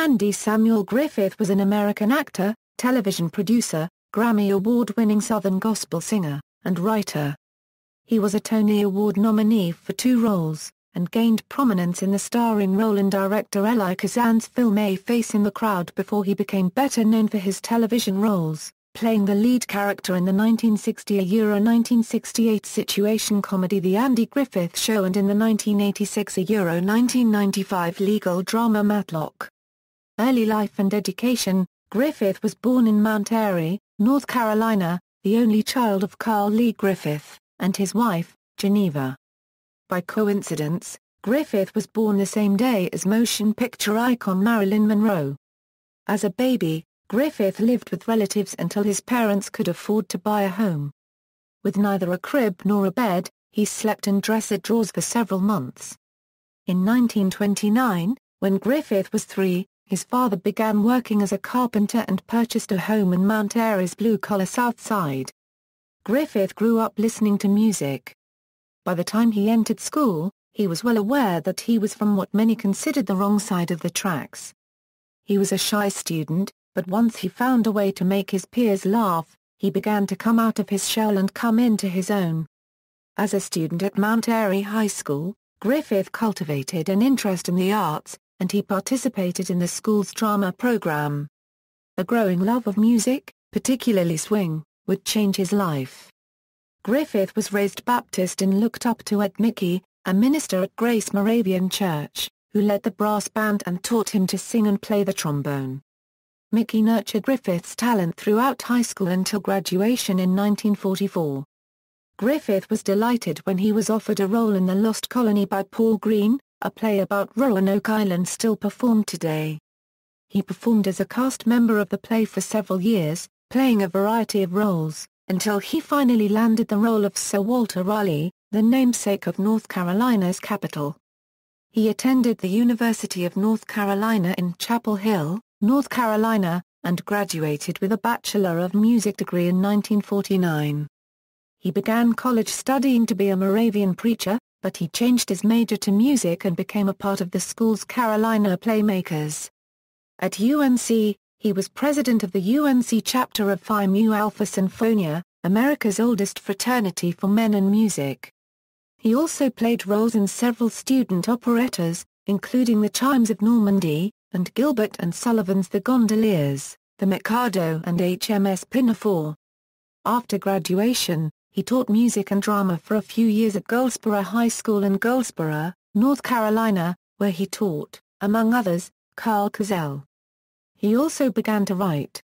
Andy Samuel Griffith was an American actor, television producer, Grammy Award-winning Southern-gospel singer, and writer. He was a Tony Award nominee for 2 roles, and gained prominence in the starring role in director Elia Kazan's film A Face in the Crowd before he became better known for his television roles, playing the lead character in the 1960-1968 situation comedy The Andy Griffith Show and in the 1986-1995 legal drama Matlock. Early life and education. Griffith was born in Mount Airy, North Carolina, the only child of Carl Lee Griffith, and his wife, Geneva. By coincidence, Griffith was born the same day as motion picture icon Marilyn Monroe. As a baby, Griffith lived with relatives until his parents could afford to buy a home. With neither a crib nor a bed, he slept in dresser drawers for several months. In 1929, when Griffith was 3, his father began working as a carpenter and purchased a home in Mount Airy's blue-collar South Side. Griffith grew up listening to music. By the time he entered school, he was well aware that he was from what many considered the wrong side of the tracks. He was a shy student, but once he found a way to make his peers laugh, he began to come out of his shell and come into his own. As a student at Mount Airy High School, Griffith cultivated an interest in the arts, and he participated in the school's drama program. A growing love of music, particularly swing, would change his life. Griffith was raised Baptist and looked up to Ed Mickey, a minister at Grace Moravian Church, who led the brass band and taught him to sing and play the trombone. Mickey nurtured Griffith's talent throughout high school until graduation in 1944. Griffith was delighted when he was offered a role in The Lost Colony by Paul Green, a play about Roanoke Island still performed today. He performed as a cast member of the play for several years, playing a variety of roles, until he finally landed the role of Sir Walter Raleigh, the namesake of North Carolina's capital. He attended the University of North Carolina in Chapel Hill, North Carolina, and graduated with a Bachelor of Music degree in 1949. He began college studying to be a Moravian preacher, but he changed his major to music and became a part of the school's Carolina Playmakers. At UNC, he was president of the UNC chapter of Phi Mu Alpha Sinfonia, America's oldest fraternity for men in music. He also played roles in several student operettas, including The Chimes of Normandy, and Gilbert and Sullivan's The Gondoliers, The Mikado and HMS Pinafore. After graduation, he taught music and drama for a few years at Goldsboro High School in Goldsboro, North Carolina, where he taught, among others, Carl Cazell. He also began to write.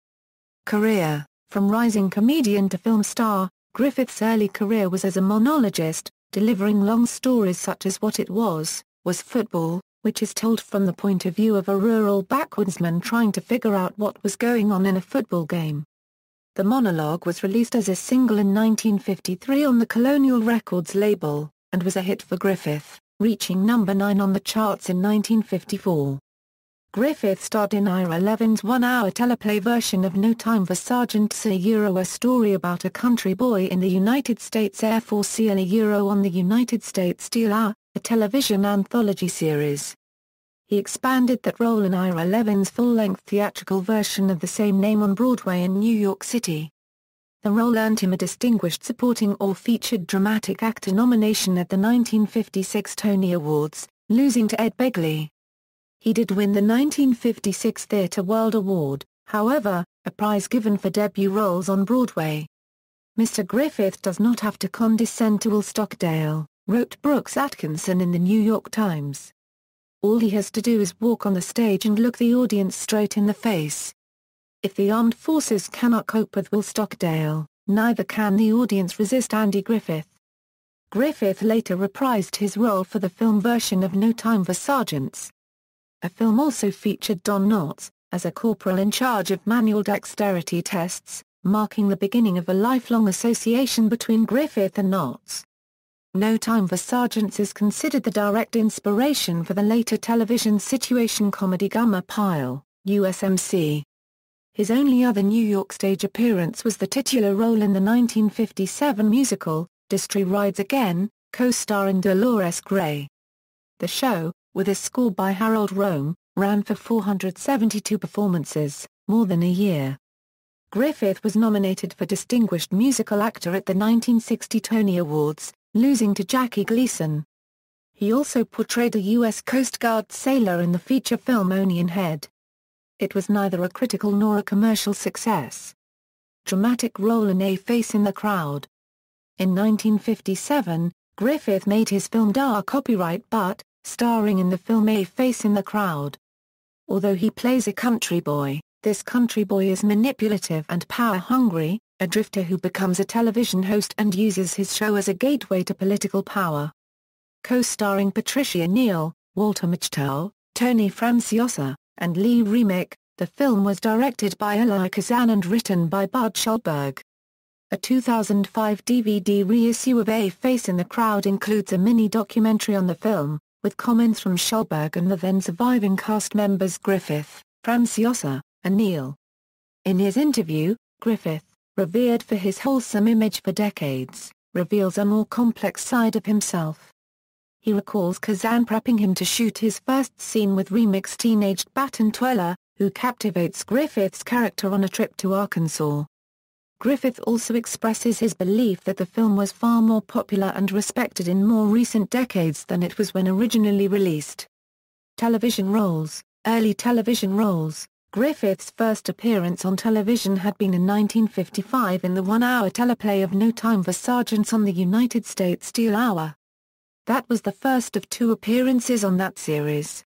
Career. From rising comedian to film star, Griffith's early career was as a monologist, delivering long stories such as What It Was Football, which is told from the point of view of a rural backwoodsman trying to figure out what was going on in a football game. The monologue was released as a single in 1953 on the Colonial Records label, and was a hit for Griffith, reaching number 9 on the charts in 1954. Griffith starred in Ira Levin's one-hour teleplay version of No Time for Sergeant a story about a country boy in the United States Air Force on the United States Steel Hour, a television anthology series. He expanded that role in Ira Levin's full-length theatrical version of the same name on Broadway in New York City. The role earned him a Distinguished Supporting or Featured Dramatic Actor nomination at the 1956 Tony Awards, losing to Ed Begley. He did win the 1956 Theatre World Award, however, a prize given for debut roles on Broadway. Mr. Griffith does not have to condescend to all Stockdale, wrote Brooks Atkinson in the New York Times. All he has to do is walk on the stage and look the audience straight in the face. If the armed forces cannot cope with Will Stockdale, neither can the audience resist Andy Griffith. Griffith later reprised his role for the film version of No Time for Sergeants. A film also featured Don Knotts, as a corporal in charge of manual dexterity tests, marking the beginning of a lifelong association between Griffith and Knotts. No Time for Sergeants is considered the direct inspiration for the later television situation comedy Gummer Pile, USMC. His only other New York stage appearance was the titular role in the 1957 musical, Destry Rides Again, co-starring Dolores Gray. The show, with a score by Harold Rome, ran for 472 performances, more than a year. Griffith was nominated for Distinguished Musical Actor at the 1960 Tony Awards, losing to Jackie Gleason. He also portrayed a U.S. Coast Guard sailor in the feature film Onion Head. It was neither a critical nor a commercial success. Dramatic role in A Face in the Crowd. In 1957, Griffith made his film Dar Copyright But, starring in the film A Face in the Crowd. Although he plays a country boy, this country boy is manipulative and power-hungry, a drifter who becomes a television host and uses his show as a gateway to political power. Co-starring Patricia Neal, Walter Matthau, Tony Franciosa, and Lee Remick, the film was directed by Elia Kazan and written by Bud Schulberg. A 2005 DVD reissue of A Face in the Crowd includes a mini-documentary on the film, with comments from Schulberg and the then-surviving cast members Griffith, Franciosa, and Neal. In his interview, Griffith, revered for his wholesome image for decades, reveals a more complex side of himself. He recalls Kazan prepping him to shoot his first scene with Remick's teenaged Baton Twirler, who captivates Griffith's character on a trip to Arkansas. Griffith also expresses his belief that the film was far more popular and respected in more recent decades than it was when originally released. Television roles. Early television roles. Griffith's first appearance on television had been in 1955 in the one-hour teleplay of No Time for Sergeants on the United States Steel Hour. That was the first of two appearances on that series.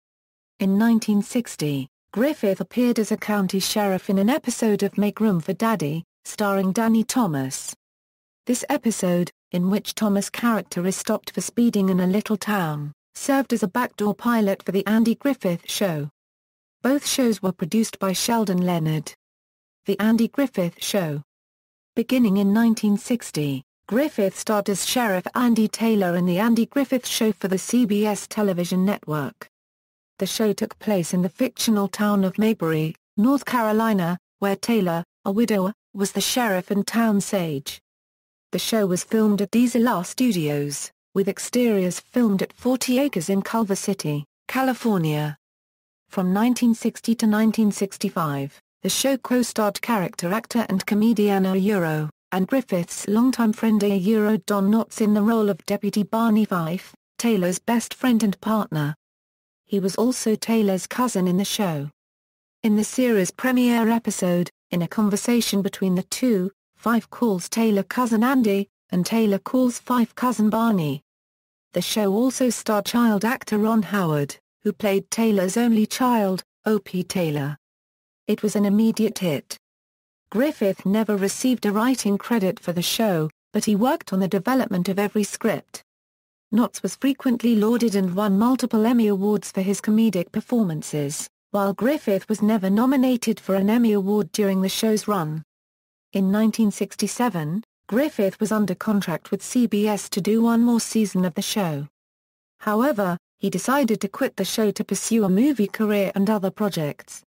In 1960, Griffith appeared as a county sheriff in an episode of Make Room for Daddy, starring Danny Thomas. This episode, in which Thomas' character is stopped for speeding in a little town, served as a backdoor pilot for the Andy Griffith Show. Both shows were produced by Sheldon Leonard. The Andy Griffith Show. Beginning in 1960, Griffith starred as Sheriff Andy Taylor in the Andy Griffith Show for the CBS television network. The show took place in the fictional town of Mayberry, North Carolina, where Taylor, a widower, was the sheriff and town sage. The show was filmed at Diesel Studios, with exteriors filmed at 40 Acres in Culver City, California. From 1960 to 1965, the show co-starred character actor and comedian Euro, and Griffith's longtime friend Euro Don Knotts in the role of Deputy Barney Fife, Taylor's best friend and partner. He was also Taylor's cousin in the show. In the series' premiere episode, in a conversation between the two, Fife calls Taylor cousin Andy, and Taylor calls Fife cousin Barney. The show also starred child actor Ron Howard, who played Taylor's only child, O.P. Taylor. It was an immediate hit. Griffith never received a writing credit for the show, but he worked on the development of every script. Knotts was frequently lauded and won multiple Emmy Awards for his comedic performances, while Griffith was never nominated for an Emmy Award during the show's run. In 1967, Griffith was under contract with CBS to do one more season of the show. However, he decided to quit the show to pursue a movie career and other projects.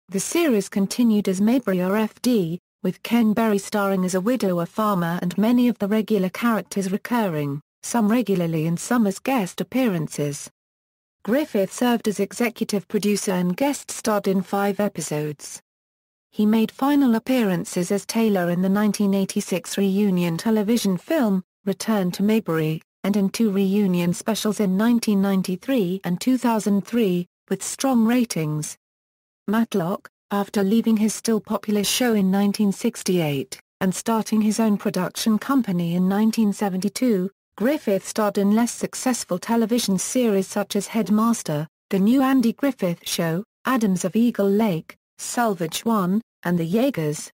The series continued as Mayberry RFD, with Ken Berry starring as a widower farmer and many of the regular characters recurring, some regularly and some as guest appearances. Griffith served as executive producer and guest starred in 5 episodes. He made final appearances as Taylor in the 1986 reunion television film, Return to Mayberry, and in 2 reunion specials in 1993 and 2003, with strong ratings. Matlock, after leaving his still popular show in 1968, and starting his own production company in 1972, Griffith starred in less successful television series such as Headmaster, The New Andy Griffith Show, Adams of Eagle Lake, Salvage One, and The Jaegers.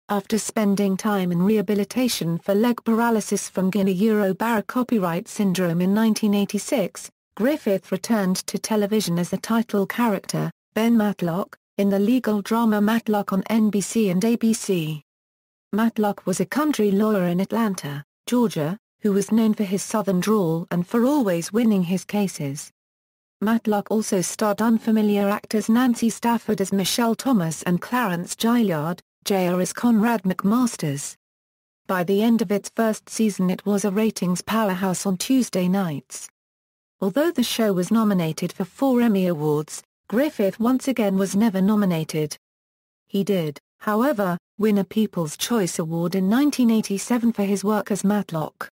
After spending time in rehabilitation for leg paralysis from Guinean-Barre copyright syndrome in 1986, Griffith returned to television as the title character, Ben Matlock, in the legal drama Matlock on NBC and ABC. Matlock was a country lawyer in Atlanta, Georgia, who was known for his southern drawl and for always winning his cases. Matlock also starred unfamiliar actors Nancy Stafford as Michelle Thomas and Clarence Gilliard, Jr. as Conrad McMasters. By the end of its first season it was a ratings powerhouse on Tuesday nights. Although the show was nominated for 4 Emmy Awards, Griffith once again was never nominated. He did, however, win a People's Choice Award in 1987 for his work as Matlock.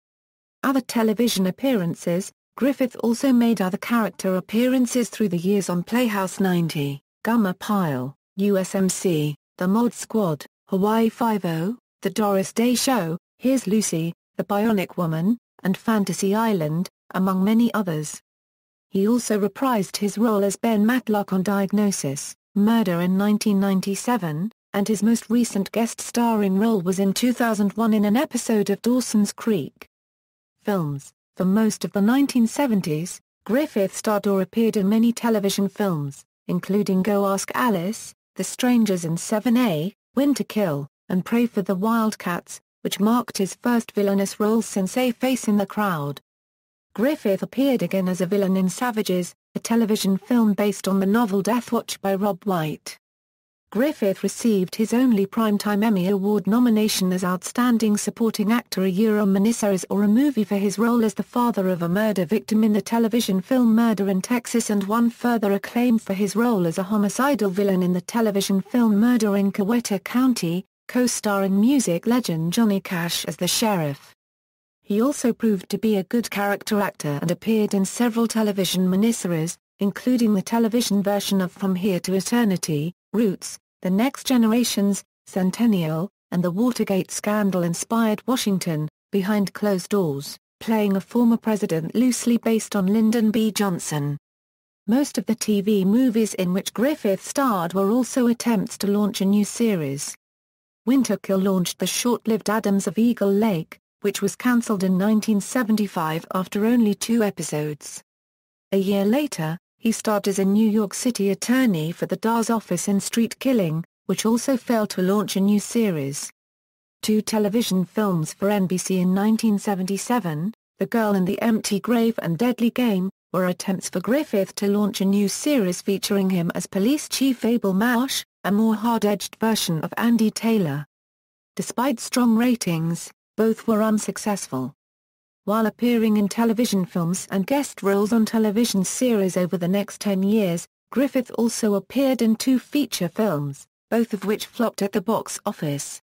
Other television appearances: Griffith also made other character appearances through the years on Playhouse 90, Gummer Pile, USMC, The Mod Squad, Hawaii Five-0, The Doris Day Show, Here's Lucy, The Bionic Woman, and Fantasy Island, among many others. He also reprised his role as Ben Matlock on Diagnosis, Murder in 1997, and his most recent guest starring role was in 2001 in an episode of Dawson's Creek. Films: for most of the 1970s, Griffith starred or appeared in many television films, including Go Ask Alice, The Strangers in 7A, Win to Kill, and Pray for the Wildcats, which marked his first villainous role since A Face in the Crowd. Griffith appeared again as a villain in Savages, a television film based on the novel Deathwatch by Rob White. Griffith received his only Primetime Emmy Award nomination as Outstanding Supporting Actor a miniseries or a movie for his role as the father of a murder victim in the television film Murder in Texas, and won further acclaim for his role as a homicidal villain in the television film Murder in Coweta County, co-starring music legend Johnny Cash as the sheriff. He also proved to be a good character actor and appeared in several television miniseries, including the television version of From Here to Eternity, Roots, The Next Generations, Centennial, and the Watergate scandal-inspired Washington, Behind Closed Doors, playing a former president loosely based on Lyndon B. Johnson. Most of the TV movies in which Griffith starred were also attempts to launch a new series. Winterkill launched the short-lived Adams of Eagle Lake, which was cancelled in 1975 after only 2 episodes. A year later, he starred as a New York City attorney for the DA's office in Street Killing, which also failed to launch a new series. 2 television films for NBC in 1977, The Girl in the Empty Grave and Deadly Game, were attempts for Griffith to launch a new series featuring him as Police Chief Abel Marsh, a more hard-edged version of Andy Taylor. Despite strong ratings, both were unsuccessful. While appearing in television films and guest roles on television series over the next 10 years, Griffith also appeared in 2 feature films, both of which flopped at the box office.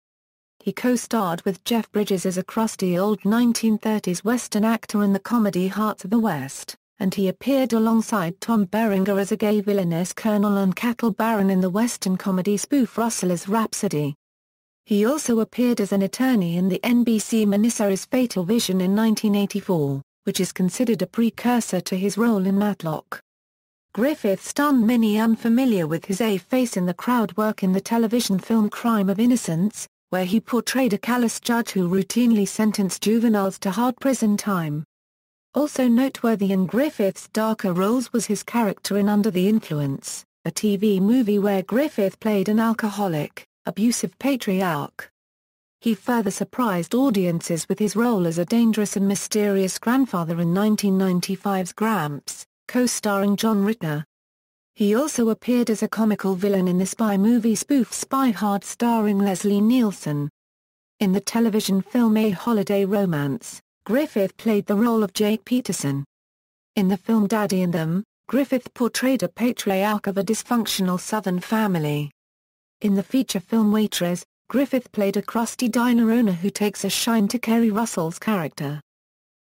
He co-starred with Jeff Bridges as a crusty old 1930s Western actor in the comedy Hearts of the West, and he appeared alongside Tom Berenger as a gay villainous colonel and cattle baron in the Western comedy spoof Rustler's Rhapsody. He also appeared as an attorney in the NBC miniseries Fatal Vision in 1984, which is considered a precursor to his role in Matlock. Griffith stunned many unfamiliar with his A Face in the Crowd work in the television film Crime of Innocence, where he portrayed a callous judge who routinely sentenced juveniles to hard prison time. Also noteworthy in Griffith's darker roles was his character in Under the Influence, a TV movie where Griffith played an alcoholic, abusive patriarch. He further surprised audiences with his role as a dangerous and mysterious grandfather in 1995's Gramps, co-starring John Ritter. He also appeared as a comical villain in the spy movie spoof Spy Hard starring Leslie Nielsen. In the television film A Holiday Romance, Griffith played the role of Jake Peterson. In the film Daddy and Them, Griffith portrayed a patriarch of a dysfunctional Southern family. In the feature film Waitress, Griffith played a crusty diner owner who takes a shine to Kerry Russell's character.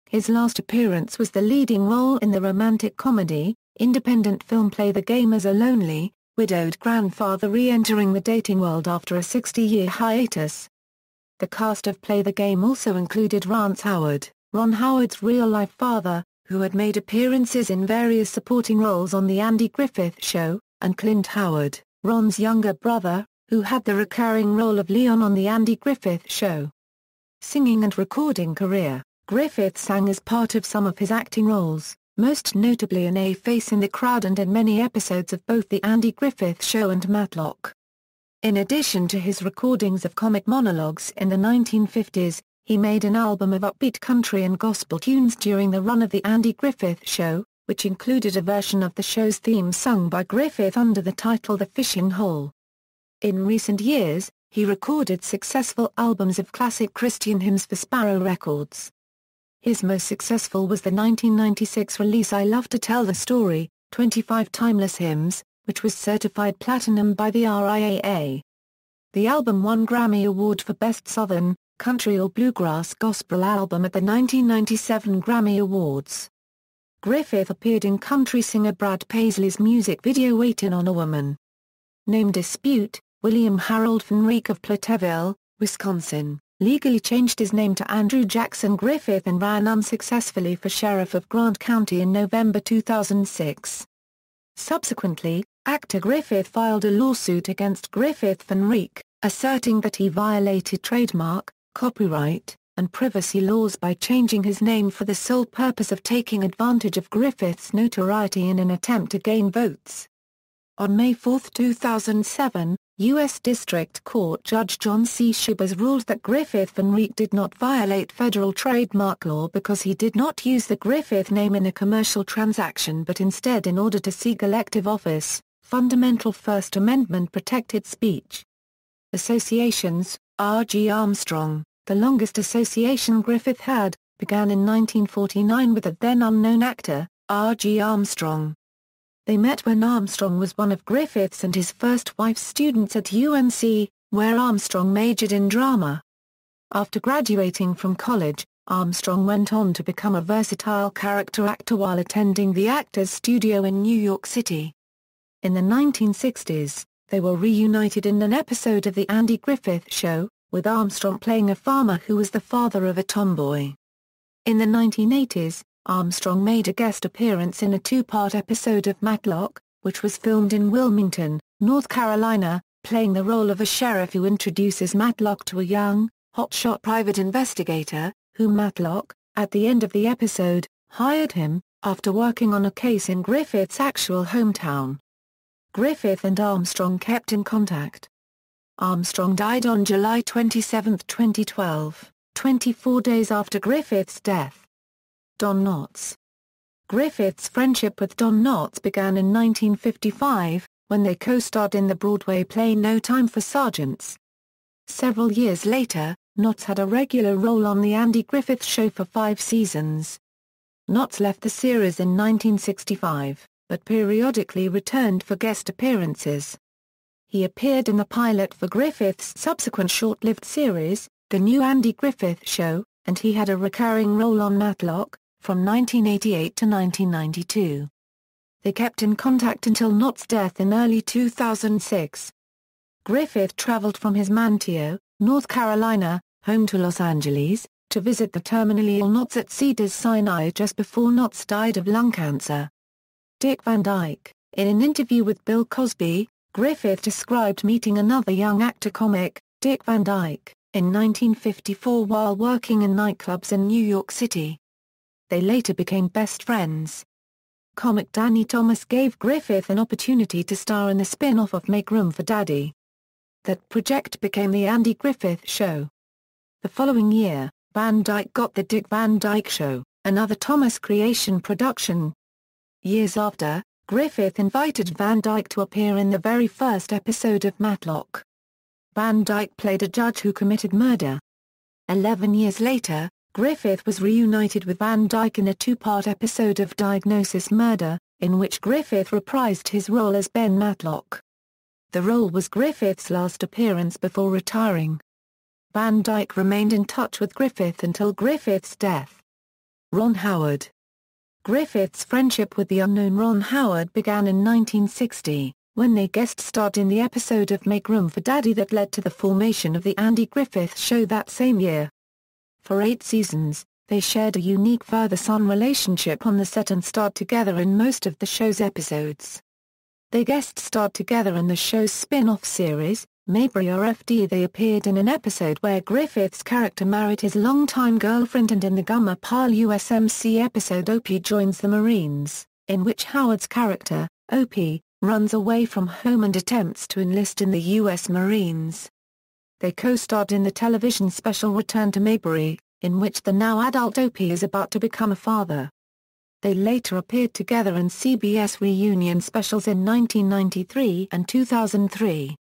His last appearance was the leading role in the romantic comedy, independent film Play the Game as a lonely, widowed grandfather re-entering the dating world after a 60-year hiatus. The cast of Play the Game also included Rance Howard, Ron Howard's real-life father, who had made appearances in various supporting roles on The Andy Griffith Show, and Clint Howard, Ron's younger brother, who had the recurring role of Leon on The Andy Griffith Show. Singing and recording career: Griffith sang as part of some of his acting roles, most notably in A Face in the Crowd and in many episodes of both The Andy Griffith Show and Matlock. In addition to his recordings of comic monologues in the 1950s, he made an album of upbeat country and gospel tunes during the run of The Andy Griffith Show, which included a version of the show's theme sung by Griffith under the title The Fishing Hole. In recent years, he recorded successful albums of classic Christian hymns for Sparrow Records. His most successful was the 1996 release I Love to Tell the Story, 25 Timeless Hymns, which was certified platinum by the RIAA. The album won Grammy Award for Best Southern, Country or Bluegrass Gospel Album at the 1997 Grammy Awards. Griffith appeared in country singer Brad Paisley's music video Waitin' on a Woman. Name dispute: William Harold Fenrique of Platteville, Wisconsin, legally changed his name to Andrew Jackson Griffith and ran unsuccessfully for sheriff of Grant County in November 2006. Subsequently, actor Griffith filed a lawsuit against Griffith Fenrique, asserting that he violated trademark, copyright, and privacy laws by changing his name for the sole purpose of taking advantage of Griffith's notoriety in an attempt to gain votes. On May 4, 2007, U.S. District Court Judge John C. Shibas ruled that Griffith Fenrique did not violate federal trademark law because he did not use the Griffith name in a commercial transaction but instead in order to seek elective office, fundamental First Amendment protected speech. Associations: R.G. Armstrong, the longest association Griffith had, began in 1949 with a then-unknown actor, R.G. Armstrong. They met when Armstrong was one of Griffith's and his first wife's students at UNC, where Armstrong majored in drama. After graduating from college, Armstrong went on to become a versatile character actor while attending the Actors Studio in New York City. In the 1960s, they were reunited in an episode of The Andy Griffith Show, with Armstrong playing a farmer who was the father of a tomboy. In the 1980s, Armstrong made a guest appearance in a two-part episode of Matlock, which was filmed in Wilmington, North Carolina, playing the role of a sheriff who introduces Matlock to a young, hotshot private investigator, who Matlock, at the end of the episode, hired him, after working on a case in Griffith's actual hometown. Griffith and Armstrong kept in contact. Armstrong died on July 27, 2012, 24 days after Griffith's death. Don Knotts. Griffith's friendship with Don Knotts began in 1955, when they co-starred in the Broadway play No Time for Sergeants. Several years later, Knotts had a regular role on The Andy Griffith Show for 5 seasons. Knotts left the series in 1965, but periodically returned for guest appearances. He appeared in the pilot for Griffith's subsequent short-lived series, The New Andy Griffith Show, and he had a recurring role on Matlock, from 1988 to 1992. They kept in contact until Knotts' death in early 2006. Griffith traveled from his Manteo, North Carolina, home to Los Angeles, to visit the terminally ill Knotts at Cedars-Sinai just before Knotts died of lung cancer. Dick Van Dyke. In an interview with Bill Cosby, Griffith described meeting another young actor-comic, Dick Van Dyke, in 1954 while working in nightclubs in New York City. They later became best friends. Comic Danny Thomas gave Griffith an opportunity to star in the spin-off of Make Room for Daddy. That project became The Andy Griffith Show. The following year, Van Dyke got The Dick Van Dyke Show, another Thomas creation production. Years after, Griffith invited Van Dyke to appear in the very first episode of Matlock. Van Dyke played a judge who committed murder. 11 years later, Griffith was reunited with Van Dyke in a two-part episode of Diagnosis Murder, in which Griffith reprised his role as Ben Matlock. The role was Griffith's last appearance before retiring. Van Dyke remained in touch with Griffith until Griffith's death. Ron Howard. Griffith's friendship with the unknown Ron Howard began in 1960, when they guest-starred in the episode of Make Room for Daddy that led to the formation of The Andy Griffith Show that same year. For 8 seasons, they shared a unique father-son relationship on the set and starred together in most of the show's episodes. They guest-starred together in the show's spin-off series, Mayberry RFD. They appeared in an episode where Griffith's character married his longtime girlfriend, and in the Gummer Pile USMC episode Opie Joins the Marines, in which Howard's character, Opie, runs away from home and attempts to enlist in the U.S. Marines. They co-starred in the television special Return to Mayberry, in which the now-adult Opie is about to become a father. They later appeared together in CBS reunion specials in 1993 and 2003.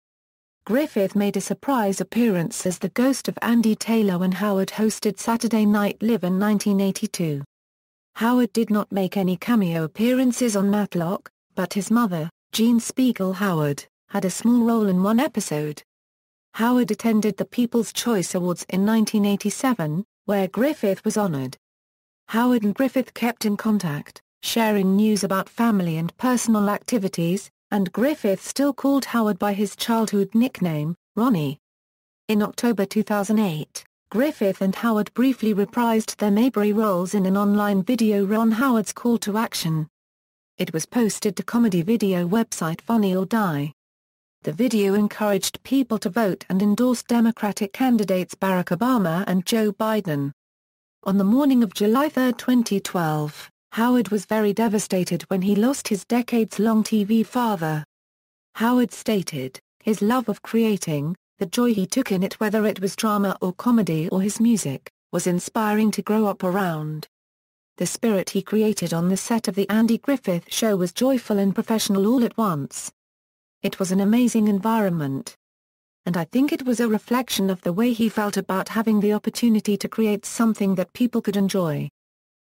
Griffith made a surprise appearance as the ghost of Andy Taylor when Howard hosted Saturday Night Live in 1982. Howard did not make any cameo appearances on Matlock, but his mother, Gene Spiegel Howard, had a small role in one episode. Howard attended the People's Choice Awards in 1987, where Griffith was honored. Howard and Griffith kept in contact, sharing news about family and personal activities, and Griffith still called Howard by his childhood nickname, Ronnie. In October 2008, Griffith and Howard briefly reprised their Mayberry roles in an online video, Ron Howard's Call to Action. It was posted to comedy video website Funny or Die. The video encouraged people to vote and endorsed Democratic candidates Barack Obama and Joe Biden. On the morning of July 3, 2012, Howard was very devastated when he lost his decades-long TV father. Howard stated, his love of creating, the joy he took in it, whether it was drama or comedy or his music, was inspiring to grow up around. The spirit he created on the set of The Andy Griffith Show was joyful and professional all at once. It was an amazing environment. And I think it was a reflection of the way he felt about having the opportunity to create something that people could enjoy.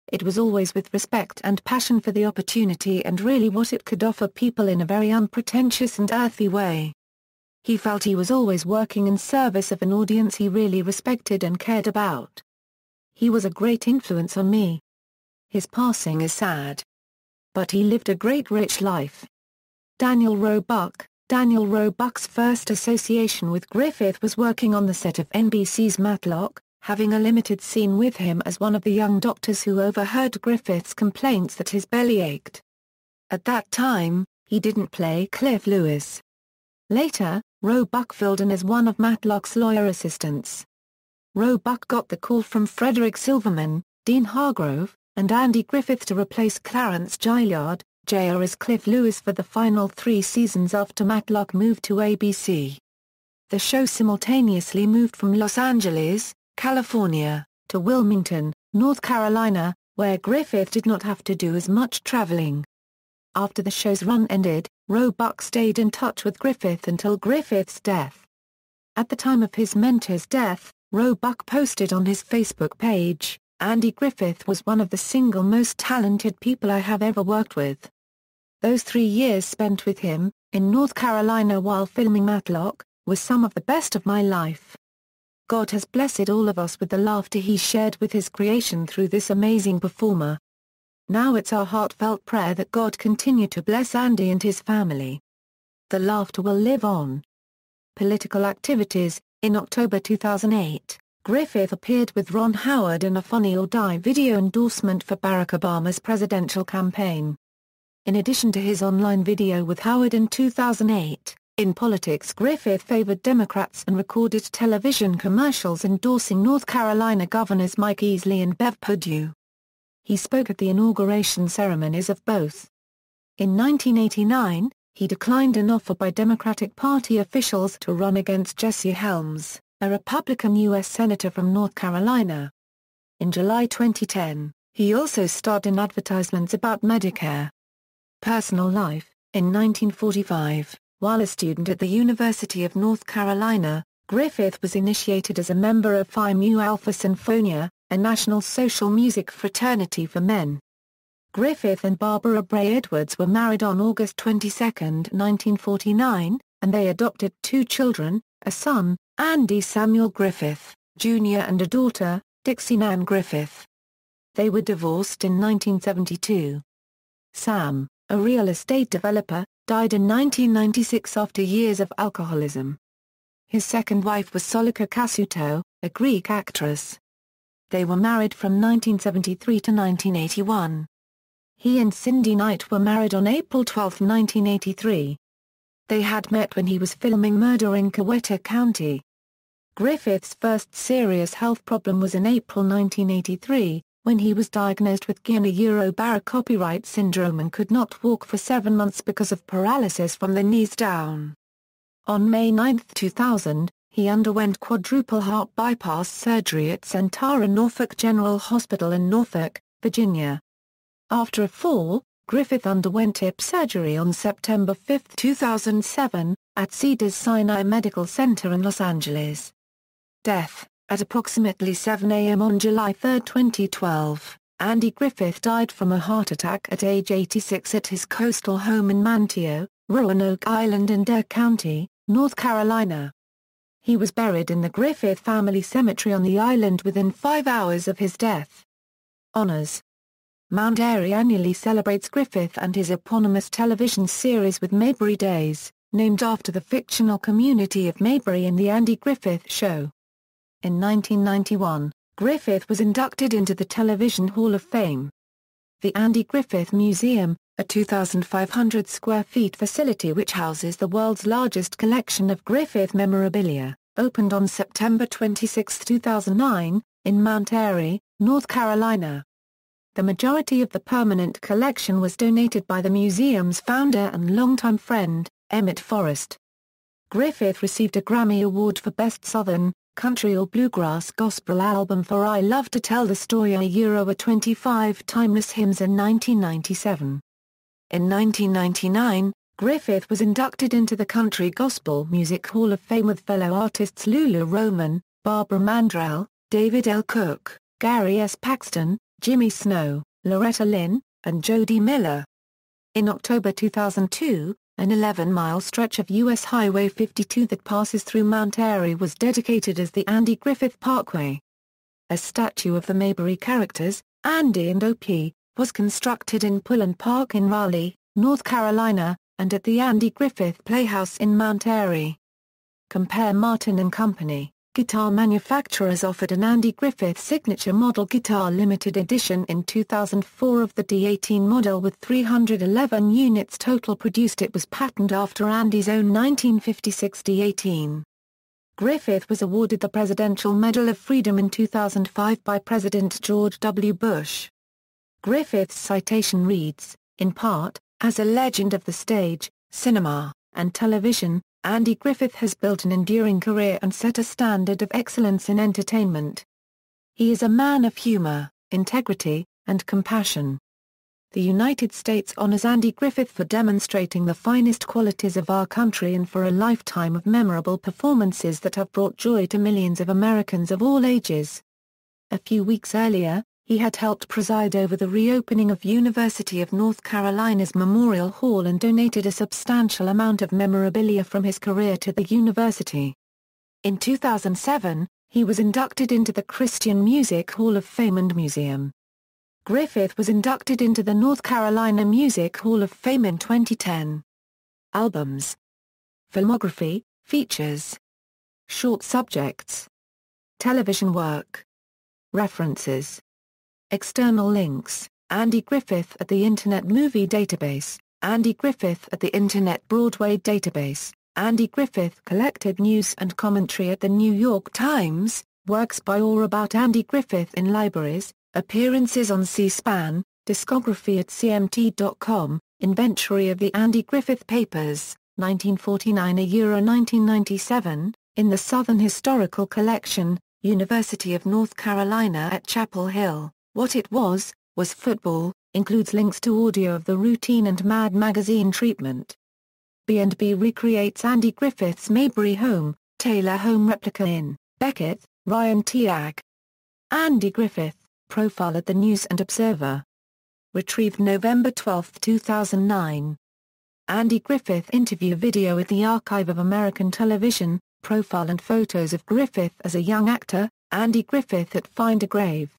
It was always with respect and passion for the opportunity and really what it could offer people in a very unpretentious and earthy way. He felt he was always working in service of an audience he really respected and cared about. He was a great influence on me. His passing is sad. But he lived a great rich life. Daniel Roebuck. Daniel Roebuck's first association with Griffith was working on the set of NBC's Matlock, having a limited scene with him as one of the young doctors who overheard Griffith's complaints that his belly ached. At that time, he didn't play Cliff Lewis. Later, Roebuck filled in as one of Matlock's lawyer assistants. Roebuck got the call from Frederick Silverman, Dean Hargrove, and Andy Griffith to replace Clarence Gilliard, Jr. as Cliff Lewis for the final 3 seasons after Matlock moved to ABC. The show simultaneously moved from Los Angeles, California, to Wilmington, North Carolina, where Griffith did not have to do as much traveling. After the show's run ended, Roebuck stayed in touch with Griffith until Griffith's death. At the time of his mentor's death, Roebuck posted on his Facebook page, "Andy Griffith was one of the single most talented people I have ever worked with. Those 3 years spent with him, in North Carolina while filming Matlock, were some of the best of my life. God has blessed all of us with the laughter he shared with his creation through this amazing performer. Now it's our heartfelt prayer that God continue to bless Andy and his family. The laughter will live on." Political activities. In October 2008, Griffith appeared with Ron Howard in a Funny or Die video endorsement for Barack Obama's presidential campaign. In addition to his online video with Howard in 2008, in politics Griffith favored Democrats and recorded television commercials endorsing North Carolina Governors Mike Easley and Bev Perdue. He spoke at the inauguration ceremonies of both. In 1989, he declined an offer by Democratic Party officials to run against Jesse Helms, a Republican U.S. Senator from North Carolina. In July 2010, he also starred in advertisements about Medicare. Personal life. In 1945, while a student at the University of North Carolina, Griffith was initiated as a member of Phi Mu Alpha Sinfonia, a national social music fraternity for men. Griffith and Barbara Bray Edwards were married on August 22, 1949, and they adopted 2 children, a son, Andy Samuel Griffith, Jr. and a daughter, Dixie Nan Griffith. They were divorced in 1972. Sam, a real estate developer, died in 1996 after years of alcoholism. His second wife was Solika Kasuto, a Greek actress. They were married from 1973 to 1981. He and Cindy Knight were married on April 12, 1983. They had met when he was filming Murder in Coweta County. Griffith's first serious health problem was in April 1983, when he was diagnosed with Guillain-Barré copyright syndrome and could not walk for 7 months because of paralysis from the knees down. On May 9, 2000, he underwent quadruple heart bypass surgery at Centara Norfolk General Hospital in Norfolk, Virginia. After a fall, Griffith underwent hip surgery on September 5, 2007, at Cedars-Sinai Medical Center in Los Angeles. Death. At approximately 7 a.m. on July 3, 2012, Andy Griffith died from a heart attack at age 86 at his coastal home in Manteo, Roanoke Island in Dare County, North Carolina. He was buried in the Griffith family cemetery on the island within 5 hours of his death. Honors. Mount Airy annually celebrates Griffith and his eponymous television series with Mayberry Days, named after the fictional community of Mayberry in The Andy Griffith Show. In 1991, Griffith was inducted into the Television Hall of Fame. The Andy Griffith Museum, a 2,500 square feet facility which houses the world's largest collection of Griffith memorabilia, opened on September 26, 2009, in Mount Airy, North Carolina. The majority of the permanent collection was donated by the museum's founder and longtime friend, Emmett Forrest. Griffith received a Grammy Award for Best Southern, Country or Bluegrass Gospel Album for I Love to Tell the Story a 25 Timeless Hymns in 1997. In 1999, Griffith was inducted into the Country Gospel Music Hall of Fame with fellow artists Lulu Roman, Barbara Mandrell, David L. Cook, Gary S. Paxton, Jimmy Snow, Loretta Lynn, and Jody Miller. In October 2002, an 11-mile stretch of U.S. Highway 52 that passes through Mount Airy was dedicated as the Andy Griffith Parkway. A statue of the Mayberry characters, Andy and O.P., was constructed in Pullen Park in Raleigh, North Carolina, and at the Andy Griffith Playhouse in Mount Airy. Compare Martin & Company. Guitar manufacturers offered an Andy Griffith signature model guitar limited edition in 2004 of the D18 model with 311 units total produced. It was patterned after Andy's own 1956 D18. Griffith was awarded the Presidential Medal of Freedom in 2005 by President George W. Bush. Griffith's citation reads, in part, as a legend of the stage, cinema, and television, Andy Griffith has built an enduring career and set a standard of excellence in entertainment. He is a man of humor, integrity, and compassion. The United States honors Andy Griffith for demonstrating the finest qualities of our country and for a lifetime of memorable performances that have brought joy to millions of Americans of all ages. A few weeks earlier, he had helped preside over the reopening of University of North Carolina's Memorial Hall and donated a substantial amount of memorabilia from his career to the university. In 2007, he was inducted into the Christian Music Hall of Fame and Museum. Griffith was inducted into the North Carolina Music Hall of Fame in 2010. Albums. Filmography, features. Short subjects. Television work. References. External links, Andy Griffith at the Internet Movie Database, Andy Griffith at the Internet Broadway Database, Andy Griffith collected news and commentary at the New York Times, works by or about Andy Griffith in libraries, appearances on C-SPAN, discography at cmt.com, inventory of the Andy Griffith Papers, 1949–1997, in the Southern Historical Collection, University of North Carolina at Chapel Hill. What It Was Football, includes links to audio of the Routine and Mad magazine treatment. B&B recreates Andy Griffith's Mayberry home, Taylor home replica in Beckett, Ryan Teague. Andy Griffith, profile at the News and Observer. Retrieved November 12, 2009. Andy Griffith interview video at the Archive of American Television, profile and photos of Griffith as a young actor, Andy Griffith at Find a Grave.